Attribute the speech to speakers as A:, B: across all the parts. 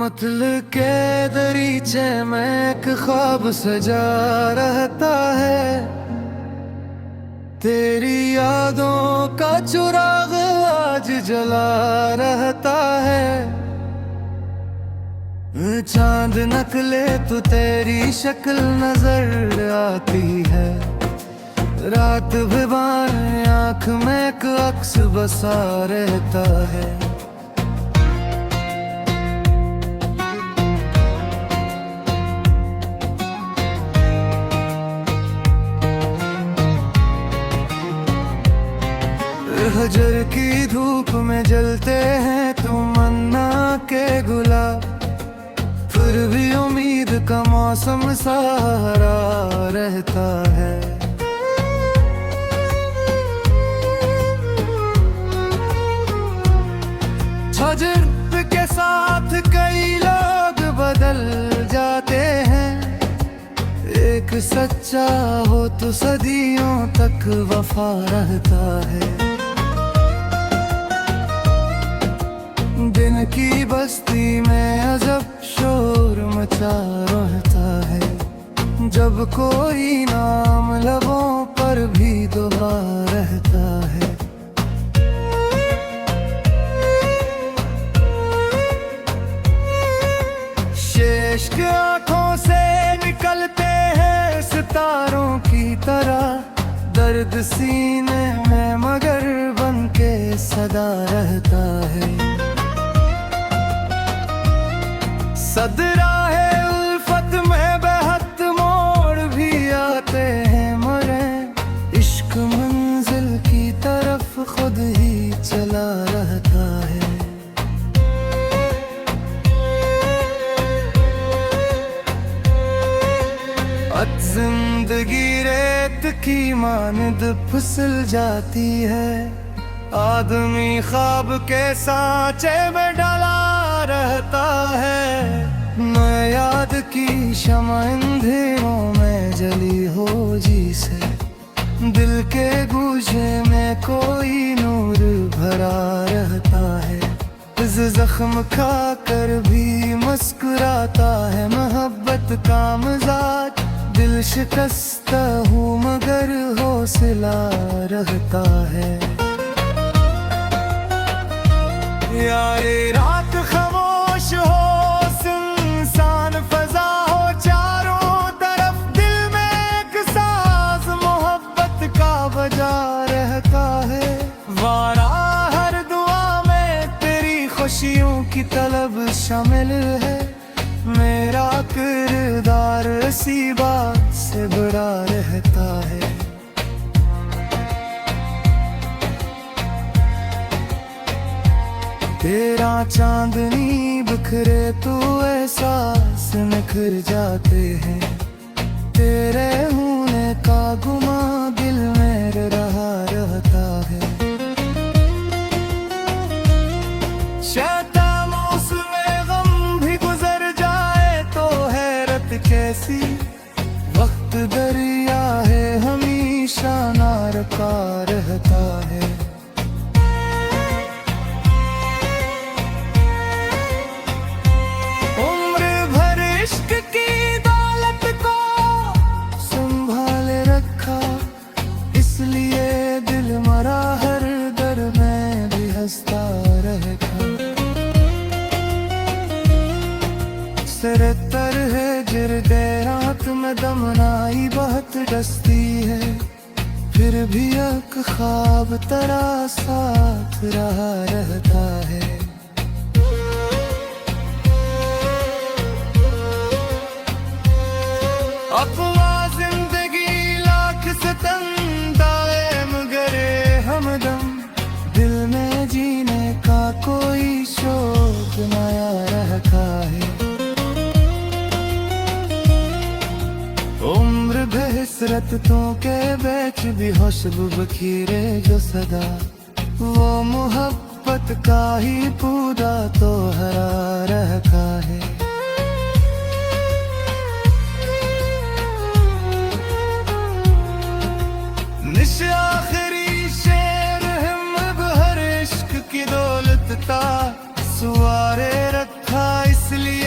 A: मतलब के दरीचे में एक ख्वाब सजा रहता है। तेरी यादों का चिराग आज जला रहता है। चांद नकले तो तेरी शक्ल नजर आती है। रात भिबान आँख में एक अक्स बसा रहता है। हजर की धूप में जलते हैं तमन्ना के गुलाब, फिर भी उम्मीद का मौसम सहारा रहता है। हजर के साथ कई लोग बदल जाते हैं। एक सच्चा हो तो सदियों तक वफा रहता है। दिन की बस्ती में अजब शोर मचा रहता है। जब कोई नाम लबों पर भी दुआ रहता है। शेष के आंखों से निकलते हैं सितारों की तरह। दर्द सीने में मगर बन के सदा रहता है। सदराहे उल्फत में बेहद मोड़ भी आते हैं मरे। इश्क मंजिल की तरफ खुद ही चला रहता है। जिंदगी रेत की मानद फिसल जाती है। आदमी ख्वाब के सांचे में डला रहता है। मैं याद की शमा अंधेरों में जली हो जिसे दिल के गूंजे में कोई नूर भरा रहता है। इस जख्म खा कर भी मुस्कुराता है मोहब्बत का मजाज। दिल शिकस्त हूँ मगर हौसला रहता है। यारे रात खामोश हो सुनसान फजा हो चारों तरफ। दिल में एक साज मोहब्बत का बजा रहता है। वारा हर दुआ में तेरी खुशियों की तलब शामिल है। मेरा किरदार इसी बात से बड़ा रहता है। तेरा चांदनी बिखरे तो एहसास निखर जाते हैं। तेरे होने का गुमा दिल में रहा रहता है। कैसी वक्त दरिया है हमेशा नार का रहता है। उम्र भर इश्क की दौलत को संभाले रखा। इसलिए दिल मरा हर दर में भी हंसता रहता। सरतर है गिरदे रात में दमनाई बहुत डसती है। फिर भी एक ख्वाब तेरा साथ रहा रहता है। अफवा जिंदगी लाख सितम दाए मगर हमदम। दिल में जीने का कोई शौक नया रखा है। उम्र बेहसरतों के बेच भी खुशब बखीरे जो सदा। वो मोहब्बत का ही पूरा तो हरा रखा है। निश आखिरी शेर हिम्मत हर इश्क की दौलत था। सुवारे रखा इसलिए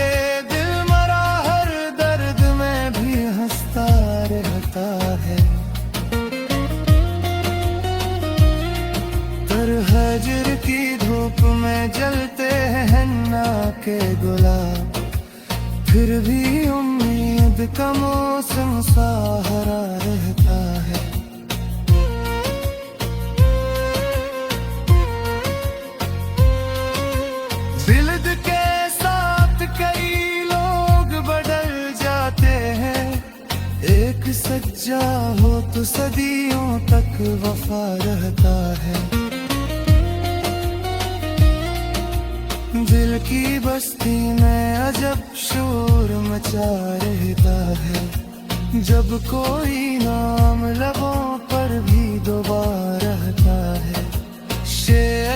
A: हजर की धूप में जलते हैं हिन्ना के गुलाब, फिर भी उम्मीद का मौसम सहारा रहता है। दिल के साथ कई लोग बदल जाते हैं, एक सच्चा हो तो सदियों तक वफा रहता है। दिल की बस्ती में अजब शोर मचा रहता है, जब कोई नाम लबों पर भी दोबारा रहता है।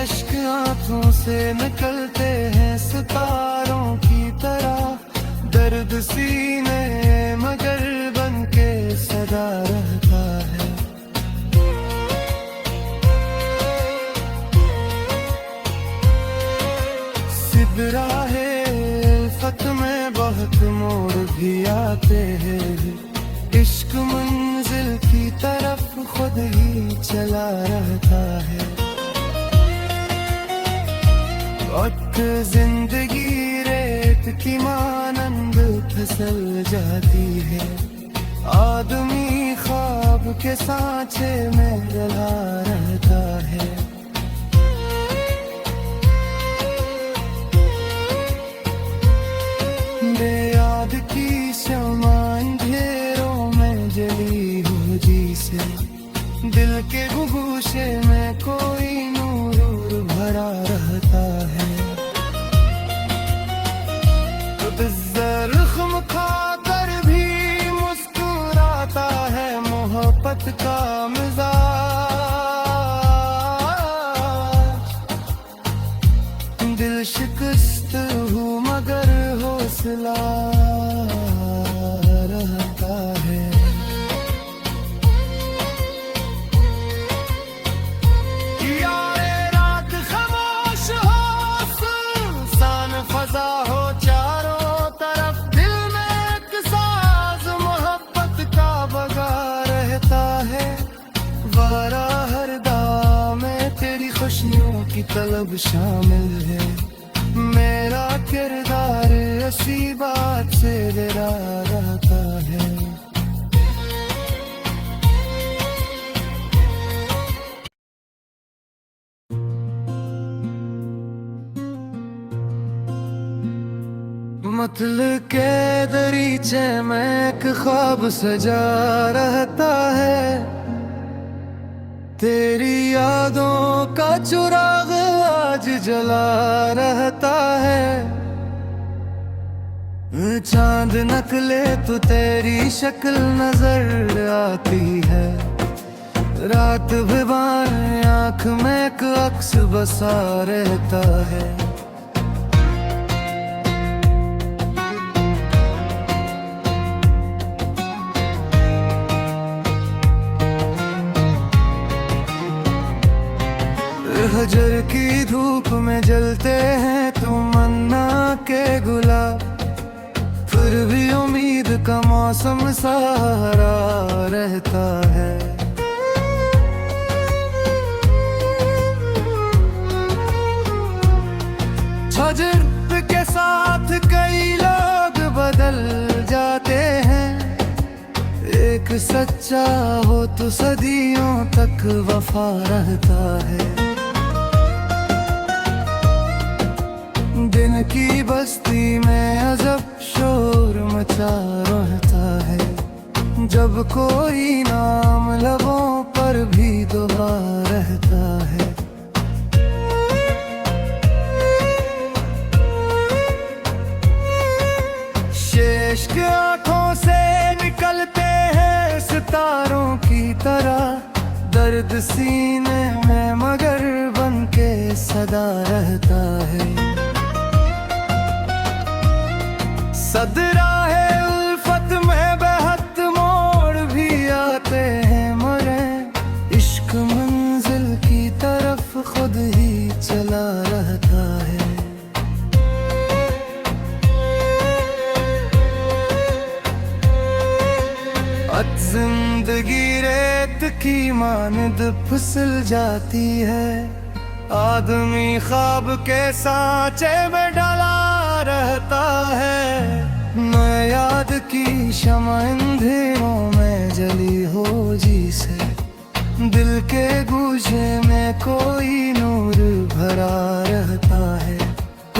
A: अश्क आंखों से निकलते हैं सितारों की तरह, दर्द सीने मगर बन के सदा रहता है। सिबराहे उल्फत में बहुत मोड़ भी आते हैं, इश्क मंजिल की तरफ खुद ही चला रहता है। वक्त जिंदगी रेत की मानंद फिसल जाती है, आदमी ख्वाब के सांचे में जला रहता है। बेयाद की शम्मा अंधेरों में जली हो जी से, दिल के गुगूशे में कोई नूर भरा रहता है। जख्म खाकर भी मुस्कुराता है मोहब्बत का मिजाज, दिल शिकस्त हूँ मगर हौसला रहता है। फजा हो चारों तरफ, दिल में एक साज मोहब्बत का बगा रहता है। वारा हर दाम में तेरी खुशियों की तलब शामिल है, मेरा किरदार ऐसी बात से डरा रहता है। मतलब के दरीचे में एक ख्वाब सजा रहता है, तेरी यादों का चिराग आज जला रहता है। चांद निकले तो तेरी शक्ल नजर आती है, रात भिबान आँख में एक अक्स बसा रहता है। हजर की धूप में जलते हैं तमन्ना के गुलाब, फिर भी उम्मीद का मौसम सहारा रहता है। हजर के साथ कई लोग बदल जाते हैं, एक सच्चा हो तो सदियों तक वफा रहता है। दिन की बस्ती में अजब शोर मचा रहता है, जब कोई नाम लबों पर भी दोबारा रहता है। शेष के आंखों से निकलते हैं सितारों की तरह, दर्द सीने में मगर बन के सदा रहता है। सदराहे उल्फत में बेहद मोड़ भी आते हैं, मरे इश्क मंजिल की तरफ खुद ही चला रहता है। जिंदगी रेत की मानद फिसल जाती है, आदमी ख्वाब के सांचे में डला रहता है। मैं याद की शमा अंधेरों में जली हो जिसे, दिल के गूजे में कोई नूर भरा रहता है।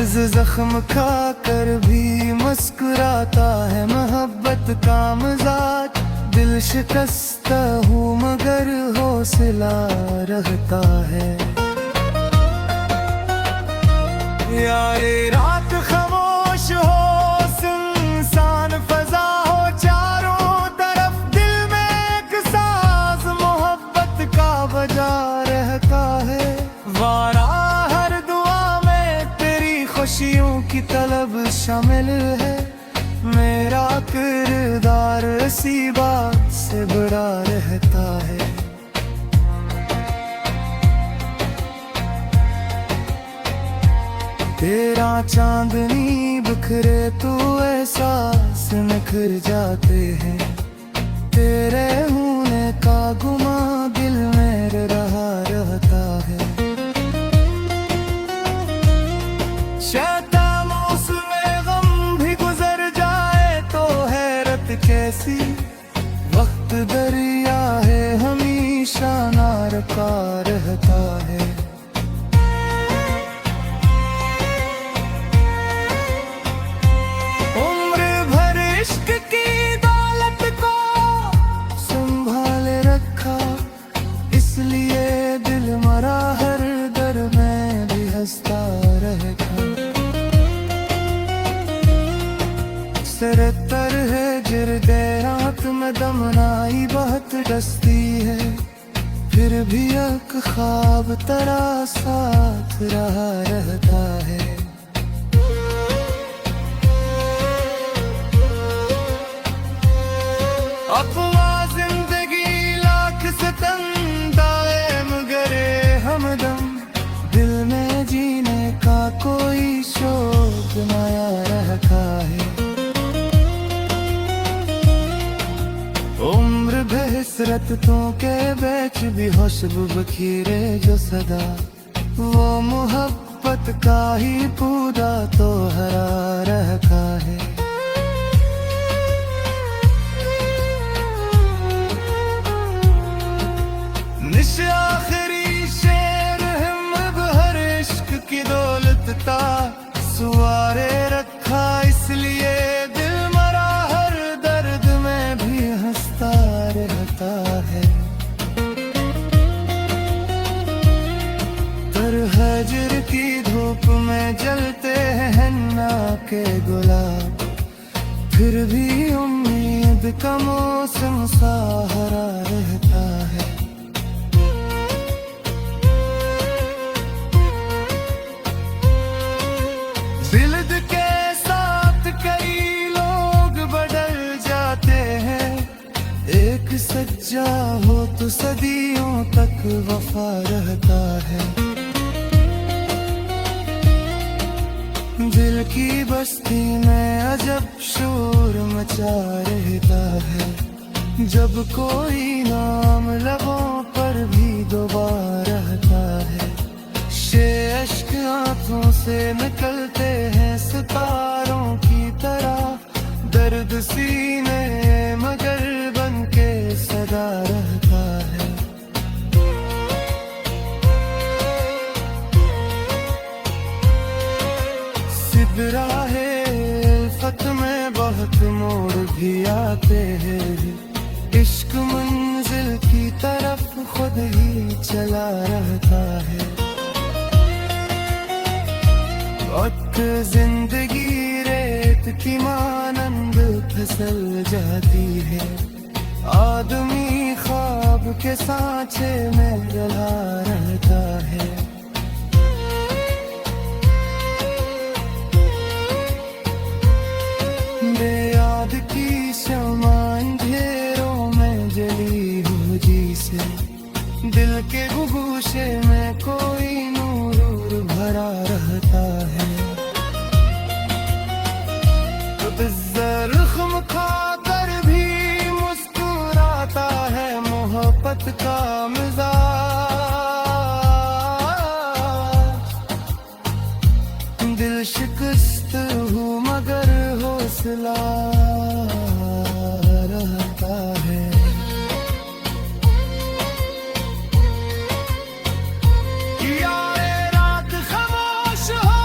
A: इस जख्म खा कर भी मुस्कुराता है मोहब्बत का मजाज। दिल शिकस्त हूँ मगर हौसला रहता है। यारे रात खामोश हो, सुनसान फजा हो चारों तरफ, दिल में एक साज मोहब्बत का बजा रहता है। वारा हर दुआ में तेरी खुशियों की तलब शामिल है। मेरा किरदार इसी बात से बड़ा रहता है। तेरा चांदनी बिखरे तो एहसास निखर जाते हैं। तेरे होने का गुमा दिल में रहा रहता है। शैतान मौसमे गम भी गुजर जाए तो हैरत कैसी, वक्त दरिया है हमेशा नार का रहता है। सरतर है गिरदे रात में दमनाई बहुत डसती है। फिर भी एक ख्वाब तेरा साथ रहा रहता है। अफवा जिंदगी लाख सितम दाए मगर हमदम, दिल में जीने का कोई शौक नया रखा है। उम्र बेहसरतों के बेच भी खुशबू बखीरे जो सदा, वो मोहब्बत का ही पूरा तो हरा रखा है। निश आखिरी शेर हिम्मत हर इश्क की दौलत ता सुवारे रखा, इसलिए दिल मरा हर दर्द में भी हंसता रहता है। तर हजर की धूप में जलते हैं हन्ना के गुलाब, फिर भी उम्मीद का मौसम सा हरा रहता है। दिल के साथ कई लोग बदल जाते हैं, एक सच्चा हो तो सदियों तक वफा रहता है। दिल की बस्ती में अजब शोर मचा रहता है, जब कोई नाम लबों पर भी दोबारा रहता है। अश्क आंखों से निकलते हैं सितारों की तरह, दर्द सीने मगर बन के सदा रहता है। सिदराहे उल्फत में बहुत मोड़ भी आते हैं, इश्क मंजिल की तरफ खुद ही चला रहता है। वक्त जिंदगी रेत की मानंद फिसल जाती है, आदमी ख्वाब के सांचे में जला रहता है। बेयाद की शमा अंधेरों में जली हो जिसे, दिल के गुगूशे में कोई नूर भरा रहता है। जख्म खाकर भी मुस्कुराता है मोहब्बत का मिजाज। हौसला रहता है। यारे रात खामोश हो,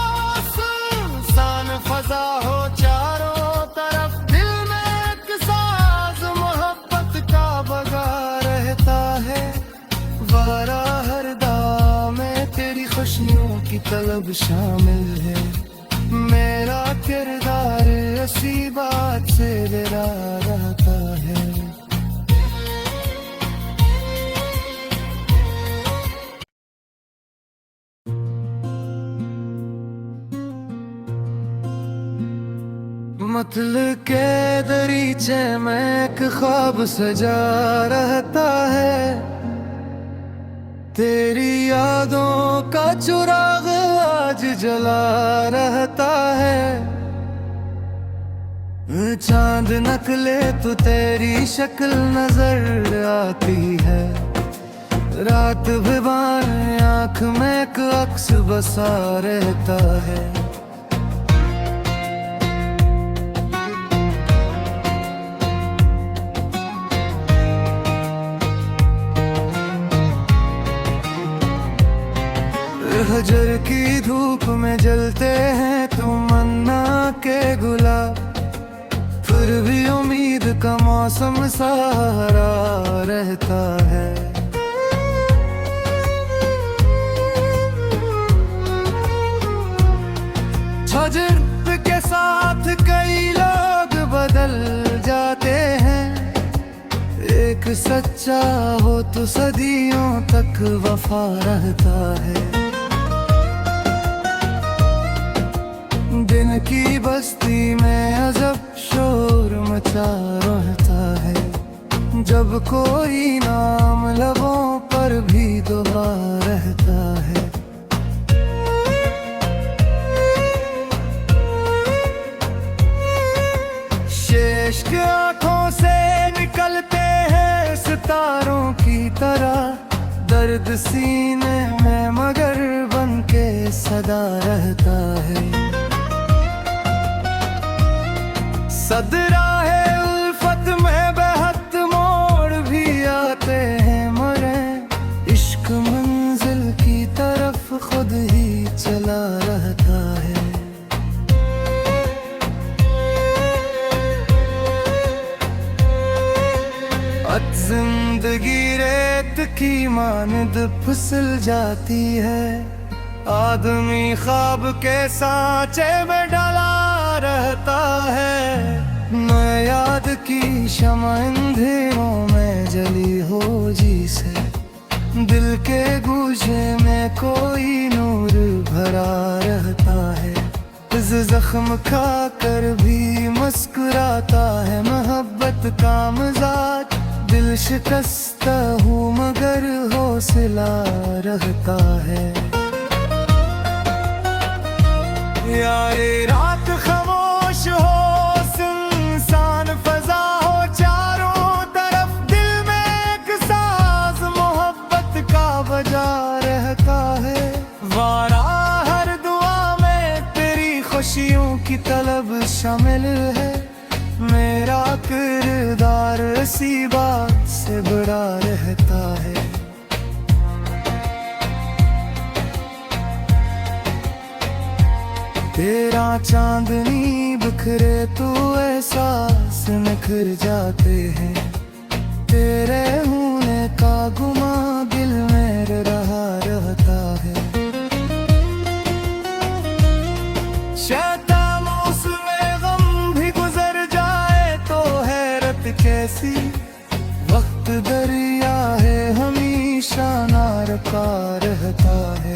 A: सुनसान फजा हो चारों तरफ, दिल में एक साज मोहब्बत का बगा रहता है। वारा हर दाम में तेरी खुशियों की तलब शामिल है। मेरा किरदार इसी बात से डरा रहता है। मतलब के दरीचे में एक ख्वाब सजा रहता है। तेरी यादों का चिराग आज जला रहता है। चांद नकले तो तेरी शक्ल नजर आती है। रात भिवान आँख में एक अक्स बसा रहता है। हजर की धूप में जलते हैं तमन्ना के गुलाब, फिर भी उम्मीद का मौसम सहारा रहता है। हजर के साथ कई लोग बदल जाते हैं। एक सच्चा हो तो सदियों तक वफा रहता है। दिन की बस्ती में अजब शोर मचा रहता है। जब कोई नाम लबों पर भी दुआ रहता है। शेष के आंखों से निकलते हैं सितारों की तरह, दर्द सीने में मगर बन के सदा रहता है। सदरा है उल्फत में बेहद मोड़ भी आते हैं मरे, इश्क मंजिल की तरफ खुद ही चला रहता है। जिंदगी रेत की मानद फिसल जाती है। आदमी ख्वाब के सांचे में डला रहता है। मैं याद की शमा अंधेरों में जली हो जिसे, दिल के गूजे में कोई नूर भरा रहता है। इस जख्म खा कर भी मुस्कुराता है मोहब्बत का मजाज। दिल शिकस्त हूँ मगर हौसला रहता है। यारे रात खामोश हो, सुनसान फजा हो चारों तरफ, दिल में एक साज मोहब्बत का बजा रहता है। वारा हर दुआ में तेरी खुशियों की तलब शामिल है। मेरा किरदार इसी बात से बड़ा रहता है। तेरा चांदनी बिखरे तो एहसास निखर जाते हैं। तेरे होने का गुमा दिल में रहा रहता है। शैतान मौसमे गम भी गुजर जाए तो हैरत कैसी, वक्त दरिया है हमेशा नारका रहता है।